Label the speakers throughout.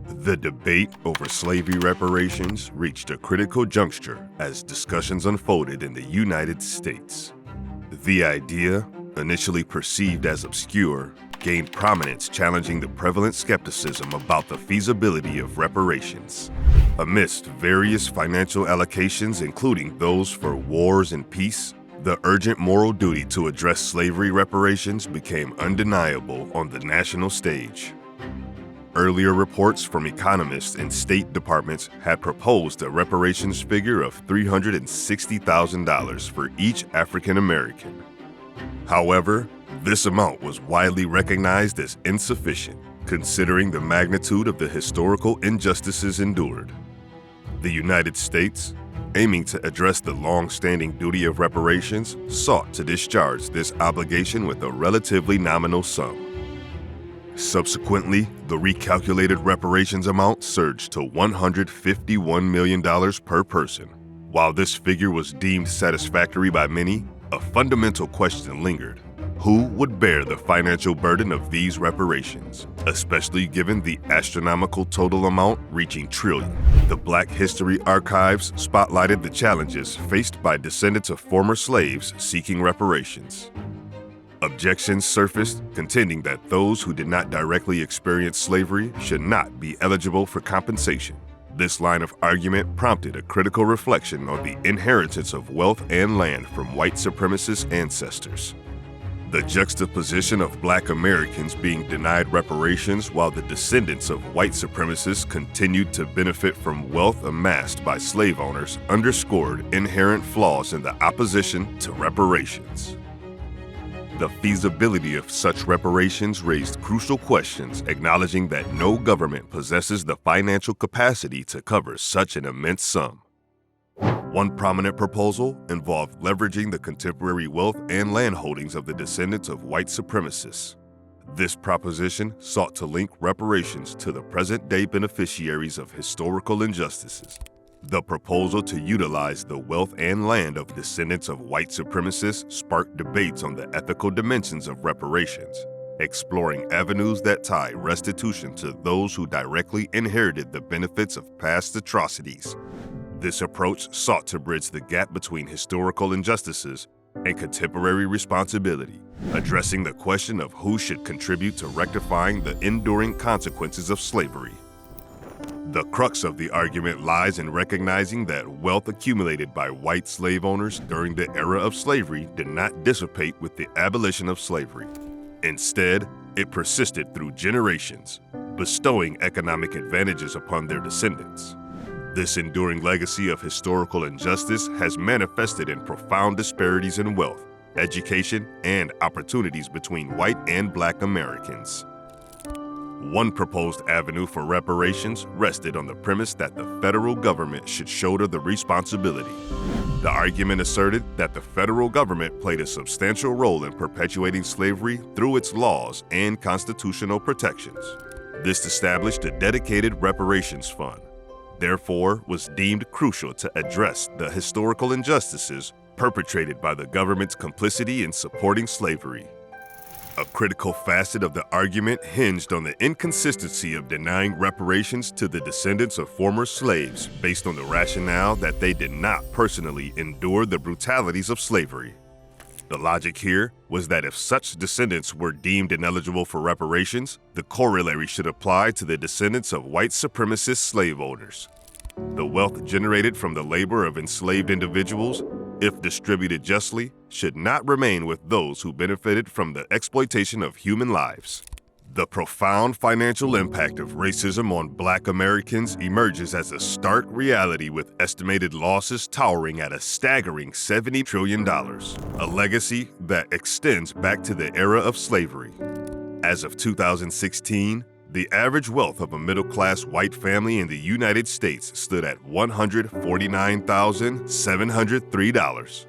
Speaker 1: The debate over slavery reparations reached a critical juncture as discussions unfolded in the United States. The idea, initially perceived as obscure, gained prominence challenging the prevalent skepticism about the feasibility of reparations. Amidst various financial allocations, including those for wars and peace, the urgent moral duty to address slavery reparations became undeniable on the national stage. Earlier reports from economists and state departments had proposed a reparations figure of $360,000 for each African American. However, this amount was widely recognized as insufficient, considering the magnitude of the historical injustices endured. The United States, aiming to address the long-standing duty of reparations, sought to discharge this obligation with a relatively nominal sum. Subsequently, the recalculated reparations amount surged to $151 million per person. While this figure was deemed satisfactory by many, a fundamental question lingered. Who would bear the financial burden of these reparations, especially given the astronomical total amount reaching trillions? The Black History Archives spotlighted the challenges faced by descendants of former slaves seeking reparations. Objections surfaced, contending that those who did not directly experience slavery should not be eligible for compensation. This line of argument prompted a critical reflection on the inheritance of wealth and land from white supremacist ancestors. The juxtaposition of Black Americans being denied reparations while the descendants of white supremacists continued to benefit from wealth amassed by slave owners underscored inherent flaws in the opposition to reparations. The feasibility of such reparations raised crucial questions, acknowledging that no government possesses the financial capacity to cover such an immense sum. One prominent proposal involved leveraging the contemporary wealth and land holdings of the descendants of white supremacists. This proposition sought to link reparations to the present-day beneficiaries of historical injustices. The proposal to utilize the wealth and land of descendants of white supremacists sparked debates on the ethical dimensions of reparations, exploring avenues that tie restitution to those who directly inherited the benefits of past atrocities. This approach sought to bridge the gap between historical injustices and contemporary responsibility, addressing the question of who should contribute to rectifying the enduring consequences of slavery. The crux of the argument lies in recognizing that wealth accumulated by white slave owners during the era of slavery did not dissipate with the abolition of slavery. Instead, it persisted through generations, bestowing economic advantages upon their descendants. This enduring legacy of historical injustice has manifested in profound disparities in wealth, education, and opportunities between white and Black Americans. One proposed avenue for reparations rested on the premise that the federal government should shoulder the responsibility. The argument asserted that the federal government played a substantial role in perpetuating slavery through its laws and constitutional protections. This established a dedicated reparations fund, therefore was deemed crucial to address the historical injustices perpetrated by the government's complicity in supporting slavery. A critical facet of the argument hinged on the inconsistency of denying reparations to the descendants of former slaves based on the rationale that they did not personally endure the brutalities of slavery. The logic here was that if such descendants were deemed ineligible for reparations, the corollary should apply to the descendants of white supremacist slave owners. The wealth generated from the labor of enslaved individuals, if distributed justly, should not remain with those who benefited from the exploitation of human lives. The profound financial impact of racism on Black Americans emerges as a stark reality, with estimated losses towering at a staggering $70 trillion, a legacy that extends back to the era of slavery. As of 2016, the average wealth of a middle-class white family in the United States stood at $149,703.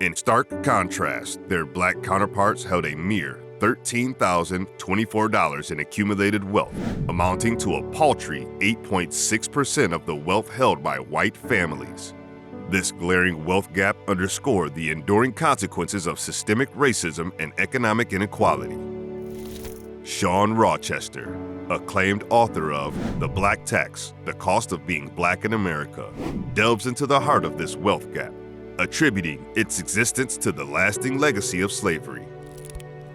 Speaker 1: In stark contrast, their Black counterparts held a mere $13,024 in accumulated wealth, amounting to a paltry 8.6% of the wealth held by white families. This glaring wealth gap underscored the enduring consequences of systemic racism and economic inequality. Sean Rochester, acclaimed author of The Black Tax, The Cost of Being Black in America, delves into the heart of this wealth gap, attributing its existence to the lasting legacy of slavery.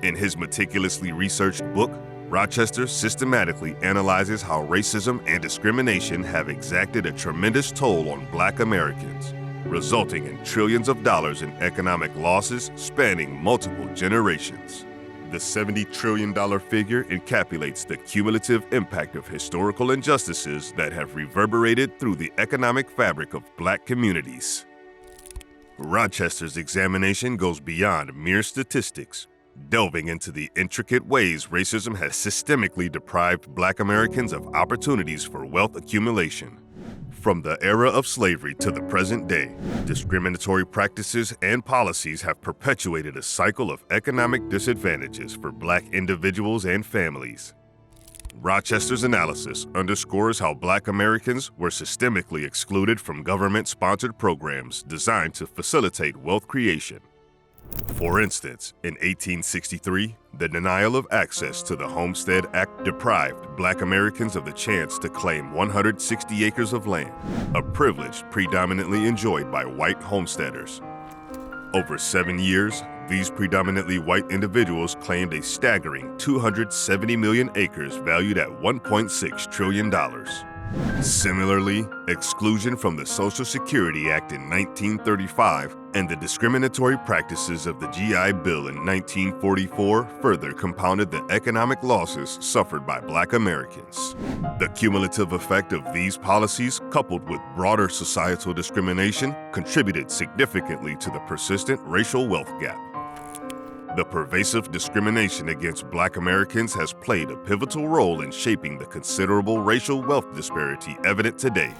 Speaker 1: In his meticulously researched book, Rochester systematically analyzes how racism and discrimination have exacted a tremendous toll on Black Americans, resulting in trillions of dollars in economic losses spanning multiple generations. The $70 trillion figure encapsulates the cumulative impact of historical injustices that have reverberated through the economic fabric of Black communities. Rochester's examination goes beyond mere statistics, delving into the intricate ways racism has systemically deprived Black Americans of opportunities for wealth accumulation. From the era of slavery to the present day, discriminatory practices and policies have perpetuated a cycle of economic disadvantages for Black individuals and families. Rochester's analysis underscores how Black Americans were systemically excluded from government-sponsored programs designed to facilitate wealth creation. For instance, in 1863, the denial of access to the Homestead Act deprived Black Americans of the chance to claim 160 acres of land, a privilege predominantly enjoyed by white homesteaders. Over 7 years, these predominantly white individuals claimed a staggering 270 million acres valued at $1.6 trillion. Similarly, exclusion from the Social Security Act in 1935 and the discriminatory practices of the GI Bill in 1944 further compounded the economic losses suffered by Black Americans. The cumulative effect of these policies, coupled with broader societal discrimination, contributed significantly to the persistent racial wealth gap. The pervasive discrimination against Black Americans has played a pivotal role in shaping the considerable racial wealth disparity evident today.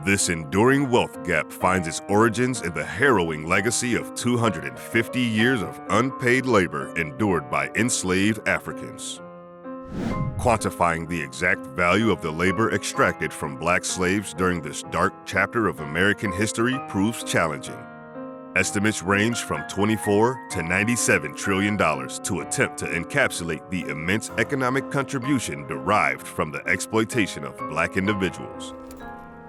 Speaker 1: This enduring wealth gap finds its origins in the harrowing legacy of 250 years of unpaid labor endured by enslaved Africans. Quantifying the exact value of the labor extracted from Black slaves during this dark chapter of American history proves challenging. Estimates range from $24 to $97 trillion to attempt to encapsulate the immense economic contribution derived from the exploitation of Black individuals.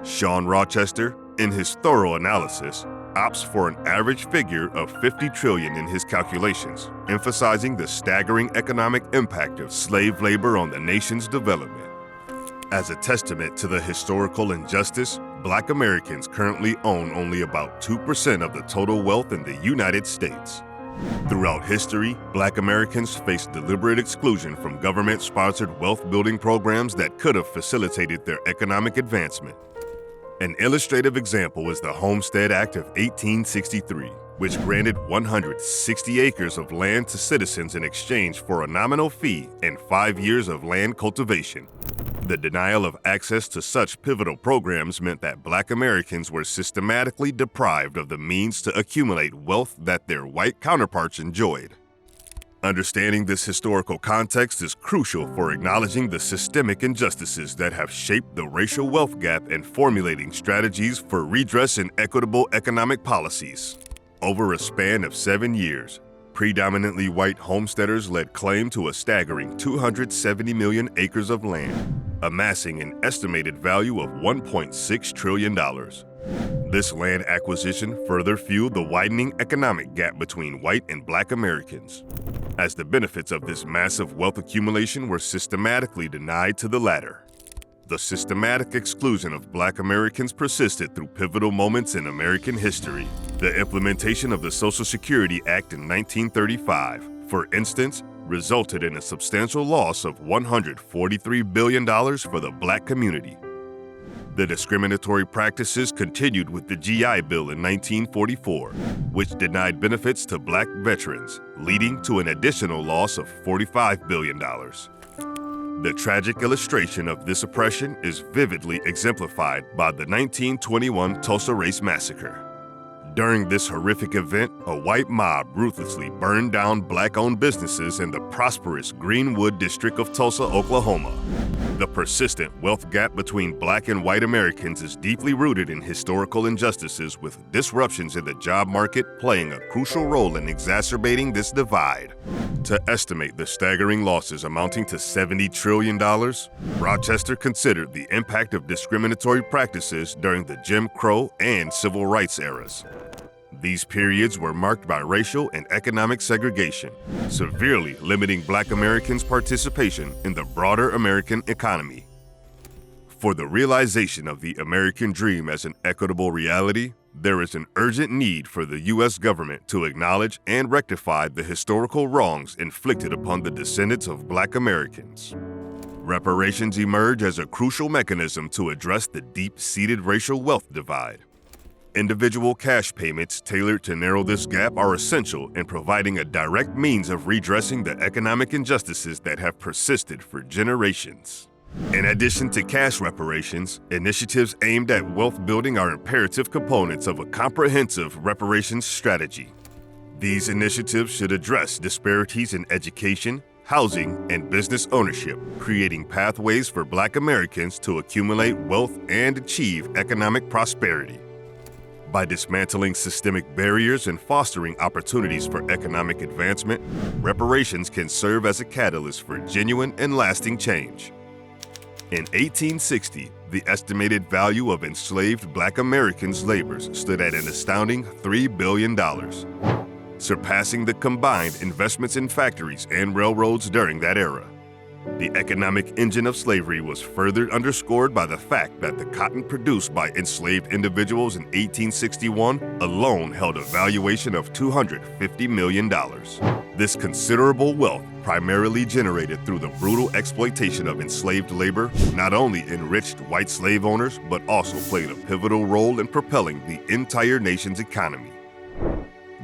Speaker 1: Sean Rochester, in his thorough analysis, opts for an average figure of $50 trillion in his calculations, emphasizing the staggering economic impact of slave labor on the nation's development. As a testament to the historical injustice, Black Americans currently own only about 2% of the total wealth in the United States. Throughout history, Black Americans faced deliberate exclusion from government-sponsored wealth-building programs that could have facilitated their economic advancement. An illustrative example is the Homestead Act of 1863, which granted 160 acres of land to citizens in exchange for a nominal fee and 5 years of land cultivation. The denial of access to such pivotal programs meant that Black Americans were systematically deprived of the means to accumulate wealth that their white counterparts enjoyed. Understanding this historical context is crucial for acknowledging the systemic injustices that have shaped the racial wealth gap and formulating strategies for redress and equitable economic policies. Over a span of 7 years, predominantly white homesteaders laid claim to a staggering 270 million acres of land, amassing an estimated value of $1.6 trillion. This land acquisition further fueled the widening economic gap between white and Black Americans, as the benefits of this massive wealth accumulation were systematically denied to the latter. The systematic exclusion of Black Americans persisted through pivotal moments in American history. The implementation of the Social Security Act in 1935, for instance, resulted in a substantial loss of $143 billion for the Black community. The discriminatory practices continued with the GI Bill in 1944, which denied benefits to Black veterans, leading to an additional loss of $45 billion. The tragic illustration of this oppression is vividly exemplified by the 1921 Tulsa Race Massacre. During this horrific event, a white mob ruthlessly burned down Black-owned businesses in the prosperous Greenwood district of Tulsa, Oklahoma. The persistent wealth gap between Black and white Americans is deeply rooted in historical injustices, with disruptions in the job market playing a crucial role in exacerbating this divide. To estimate the staggering losses amounting to $70 trillion, Rochester considered the impact of discriminatory practices during the Jim Crow and Civil Rights eras. These periods were marked by racial and economic segregation, severely limiting Black Americans' participation in the broader American economy. For the realization of the American dream as an equitable reality, there is an urgent need for the U.S. government to acknowledge and rectify the historical wrongs inflicted upon the descendants of Black Americans. Reparations emerge as a crucial mechanism to address the deep-seated racial wealth divide. Individual cash payments tailored to narrow this gap are essential in providing a direct means of redressing the economic injustices that have persisted for generations. In addition to cash reparations, initiatives aimed at wealth building are imperative components of a comprehensive reparations strategy. These initiatives should address disparities in education, housing, and business ownership, creating pathways for Black Americans to accumulate wealth and achieve economic prosperity. By dismantling systemic barriers and fostering opportunities for economic advancement, reparations can serve as a catalyst for genuine and lasting change. In 1860, the estimated value of enslaved Black Americans' labors stood at an astounding $3 billion, surpassing the combined investments in factories and railroads during that era. The economic engine of slavery was further underscored by the fact that the cotton produced by enslaved individuals in 1861 alone held a valuation of $250 million. This considerable wealth, primarily generated through the brutal exploitation of enslaved labor, not only enriched white slave owners, but also played a pivotal role in propelling the entire nation's economy.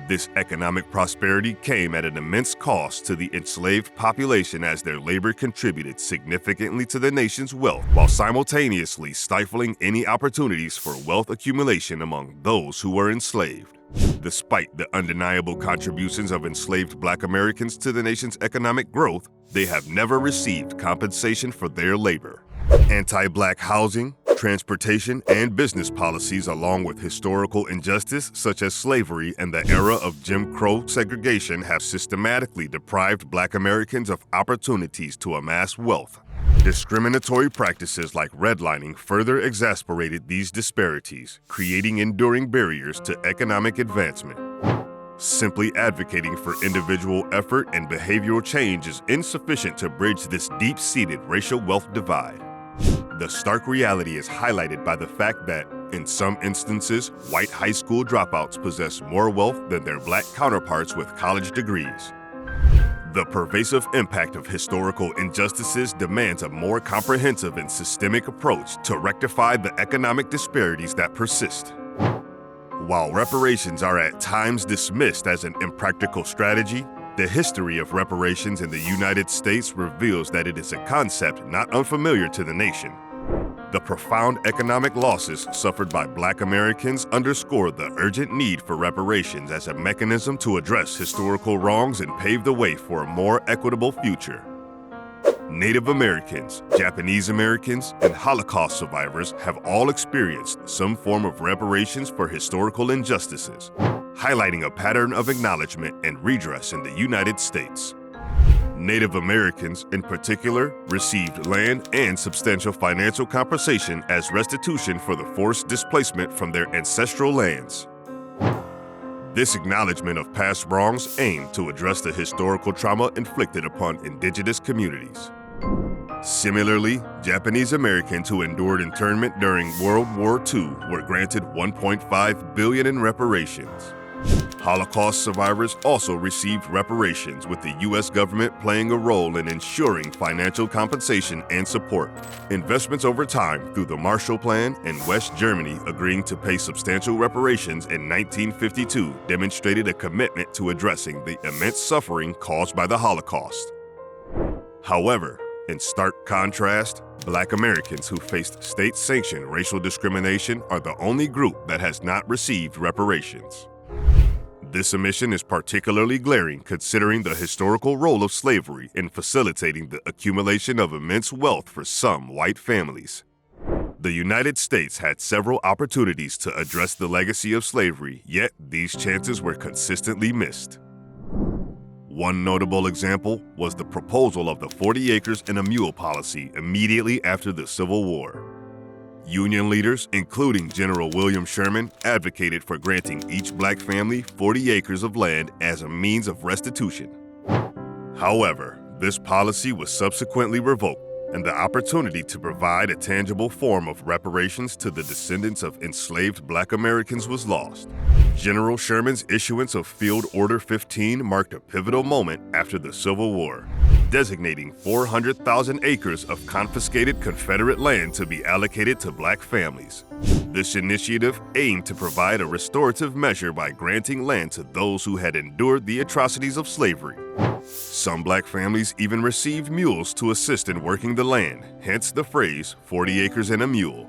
Speaker 1: This economic prosperity came at an immense cost to the enslaved population as their labor contributed significantly to the nation's wealth while simultaneously stifling any opportunities for wealth accumulation among those who were enslaved. Despite the undeniable contributions of enslaved Black Americans to the nation's economic growth, they have never received compensation for their labor. Anti-Black housing, transportation, and business policies, along with historical injustice such as slavery and the era of Jim Crow segregation, have systematically deprived Black Americans of opportunities to amass wealth. Discriminatory practices like redlining further exacerbated these disparities, creating enduring barriers to economic advancement. Simply advocating for individual effort and behavioral change is insufficient to bridge this deep-seated racial wealth divide. The stark reality is highlighted by the fact that, in some instances, white high school dropouts possess more wealth than their Black counterparts with college degrees. The pervasive impact of historical injustices demands a more comprehensive and systemic approach to rectify the economic disparities that persist. While reparations are at times dismissed as an impractical strategy, the history of reparations in the United States reveals that it is a concept not unfamiliar to the nation. The profound economic losses suffered by Black Americans underscore the urgent need for reparations as a mechanism to address historical wrongs and pave the way for a more equitable future. Native Americans, Japanese Americans, and Holocaust survivors have all experienced some form of reparations for historical injustices, highlighting a pattern of acknowledgement and redress in the United States. Native Americans, in particular, received land and substantial financial compensation as restitution for the forced displacement from their ancestral lands. This acknowledgement of past wrongs aimed to address the historical trauma inflicted upon indigenous communities. Similarly, Japanese Americans who endured internment during World War II were granted $1.5 billion in reparations. Holocaust survivors also received reparations, with the U.S. government playing a role in ensuring financial compensation and support. Investments over time through the Marshall Plan and West Germany agreeing to pay substantial reparations in 1952 demonstrated a commitment to addressing the immense suffering caused by the Holocaust. However, in stark contrast, Black Americans who faced state-sanctioned racial discrimination are the only group that has not received reparations. This omission is particularly glaring considering the historical role of slavery in facilitating the accumulation of immense wealth for some white families. The United States had several opportunities to address the legacy of slavery, yet these chances were consistently missed. One notable example was the proposal of the 40 acres and a mule policy immediately after the Civil War. Union leaders, including General William Sherman, advocated for granting each black family 40 acres of land as a means of restitution. However, this policy was subsequently revoked, and the opportunity to provide a tangible form of reparations to the descendants of enslaved Black Americans was lost. General Sherman's issuance of Field Order 15 marked a pivotal moment after the Civil War, designating 400,000 acres of confiscated Confederate land to be allocated to Black families. This initiative aimed to provide a restorative measure by granting land to those who had endured the atrocities of slavery. Some Black families even received mules to assist in working the land, hence the phrase 40 acres and a mule.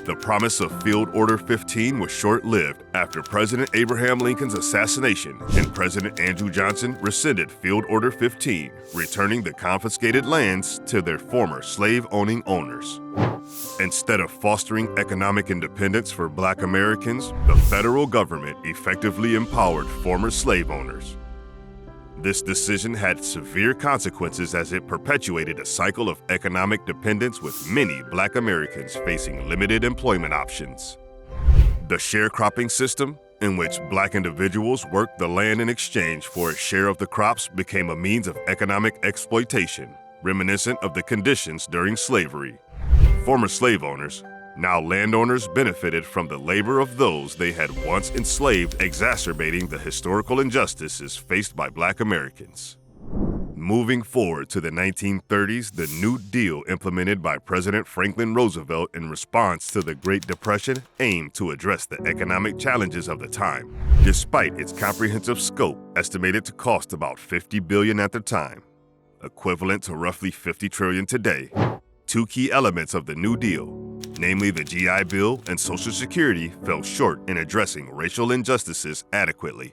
Speaker 1: The promise of Field Order 15 was short-lived after President Abraham Lincoln's assassination, and President Andrew Johnson rescinded Field Order 15, returning the confiscated lands to their former slave-owning owners. Instead of fostering economic independence for Black Americans, the federal government effectively empowered former slave owners. This decision had severe consequences as it perpetuated a cycle of economic dependence with many Black Americans facing limited employment options. The sharecropping system, in which Black individuals worked the land in exchange for a share of the crops, became a means of economic exploitation, reminiscent of the conditions during slavery. Former slave owners, now landowners, benefited from the labor of those they had once enslaved, exacerbating the historical injustices faced by Black Americans. Moving forward to the 1930s, the New Deal implemented by President Franklin Roosevelt in response to the Great Depression aimed to address the economic challenges of the time, despite its comprehensive scope estimated to cost about $50 billion at the time, equivalent to roughly $50 trillion today. Two key elements of the New Deal, namely the GI Bill and Social Security, fell short in addressing racial injustices adequately.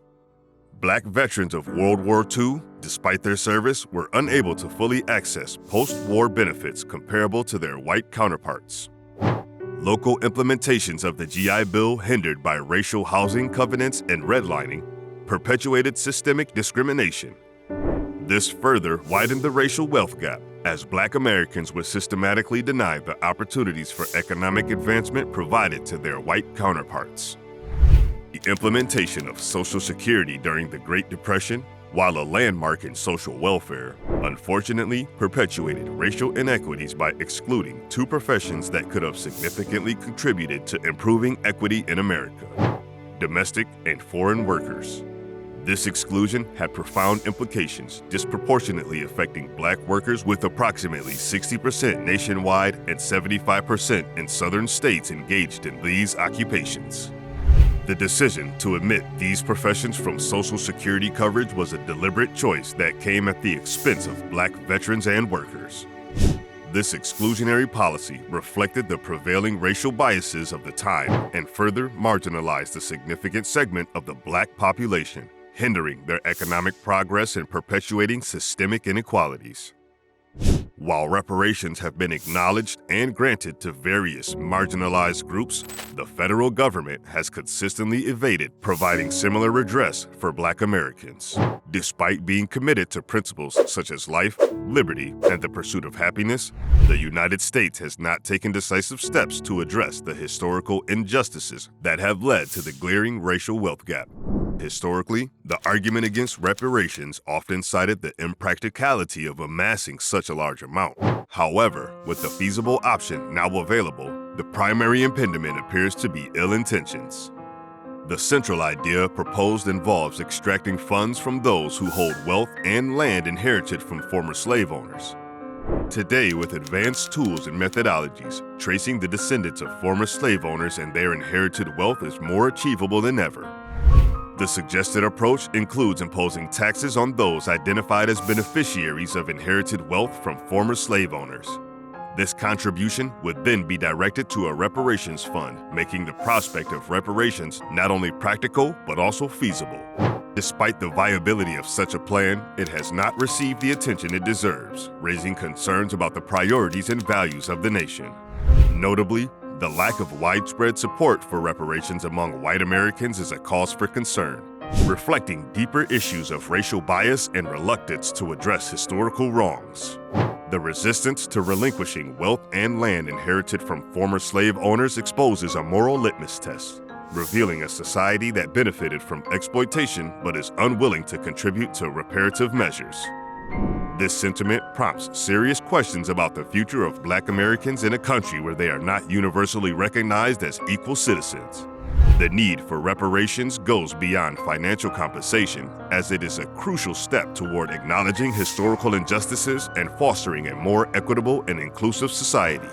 Speaker 1: Black veterans of World War II, despite their service, were unable to fully access post-war benefits comparable to their white counterparts. Local implementations of the GI Bill, hindered by racial housing covenants and redlining, perpetuated systemic discrimination. This further widened the racial wealth gap, as Black Americans were systematically denied the opportunities for economic advancement provided to their white counterparts. The implementation of Social Security during the Great Depression, while a landmark in social welfare, unfortunately perpetuated racial inequities by excluding two professions that could have significantly contributed to improving equity in America: domestic and foreign workers. This exclusion had profound implications, disproportionately affecting Black workers, with approximately 60% nationwide and 75% in southern states engaged in these occupations. The decision to omit these professions from Social Security coverage was a deliberate choice that came at the expense of Black veterans and workers. This exclusionary policy reflected the prevailing racial biases of the time and further marginalized a significant segment of the Black population, hindering their economic progress and perpetuating systemic inequalities. While reparations have been acknowledged and granted to various marginalized groups, the federal government has consistently evaded providing similar redress for Black Americans. Despite being committed to principles such as life, liberty, and the pursuit of happiness, the United States has not taken decisive steps to address the historical injustices that have led to the glaring racial wealth gap. Historically, the argument against reparations often cited the impracticality of amassing such a large amount. However, with the feasible option now available, the primary impediment appears to be ill intentions. The central idea proposed involves extracting funds from those who hold wealth and land inherited from former slave owners. Today, with advanced tools and methodologies, tracing the descendants of former slave owners and their inherited wealth is more achievable than ever. The suggested approach includes imposing taxes on those identified as beneficiaries of inherited wealth from former slave owners. This contribution would then be directed to a reparations fund, making the prospect of reparations not only practical but also feasible. Despite the viability of such a plan, it has not received the attention it deserves, raising concerns about the priorities and values of the nation. Notably, the lack of widespread support for reparations among white Americans is a cause for concern. reflecting deeper issues of racial bias and reluctance to address historical wrongs. The resistance to relinquishing wealth and land inherited from former slave owners exposes a moral litmus test, revealing a society that benefited from exploitation but is unwilling to contribute to reparative measures. This sentiment prompts serious questions about the future of Black Americans in a country where they are not universally recognized as equal citizens. The need for reparations goes beyond financial compensation, as it is a crucial step toward acknowledging historical injustices and fostering a more equitable and inclusive society.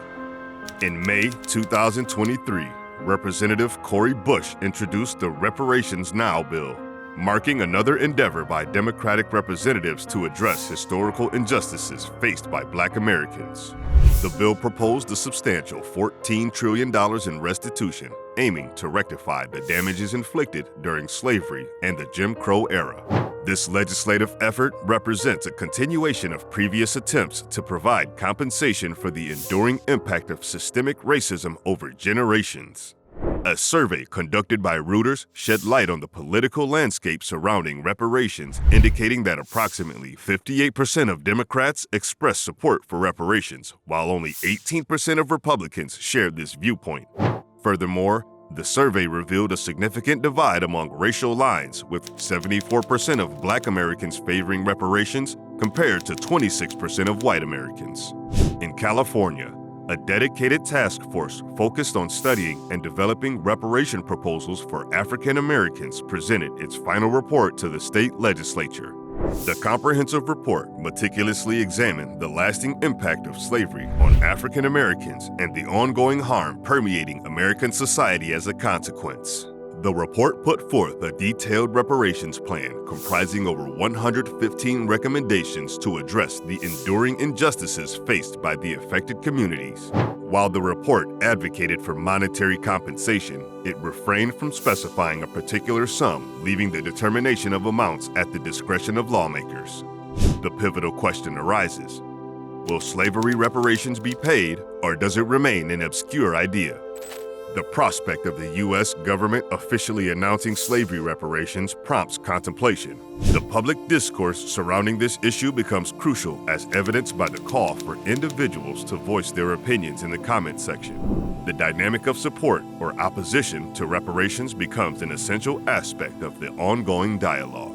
Speaker 1: In May 2023, Representative Cori Bush introduced the Reparations Now bill, marking another endeavor by Democratic representatives to address historical injustices faced by Black Americans. The bill proposed a substantial $14 trillion in restitution, aiming to rectify the damages inflicted during slavery and the Jim Crow era. This legislative effort represents a continuation of previous attempts to provide compensation for the enduring impact of systemic racism over generations. A survey conducted by Reuters shed light on the political landscape surrounding reparations, indicating that approximately 58% of Democrats expressed support for reparations, while only 18% of Republicans shared this viewpoint. Furthermore, the survey revealed a significant divide among racial lines, with 74% of Black Americans favoring reparations compared to 26% of white Americans. In California, a dedicated task force focused on studying and developing reparation proposals for African Americans presented its final report to the state legislature. The comprehensive report meticulously examined the lasting impact of slavery on African Americans and the ongoing harm permeating American society as a consequence. The report put forth a detailed reparations plan comprising over 115 recommendations to address the enduring injustices faced by the affected communities. While the report advocated for monetary compensation, it refrained from specifying a particular sum, leaving the determination of amounts at the discretion of lawmakers. The pivotal question arises: will slavery reparations be paid, or does it remain an obscure idea? The prospect of the U.S. government officially announcing slavery reparations prompts contemplation. The public discourse surrounding this issue becomes crucial, as evidenced by the call for individuals to voice their opinions in the comment section. The dynamic of support or opposition to reparations becomes an essential aspect of the ongoing dialogue.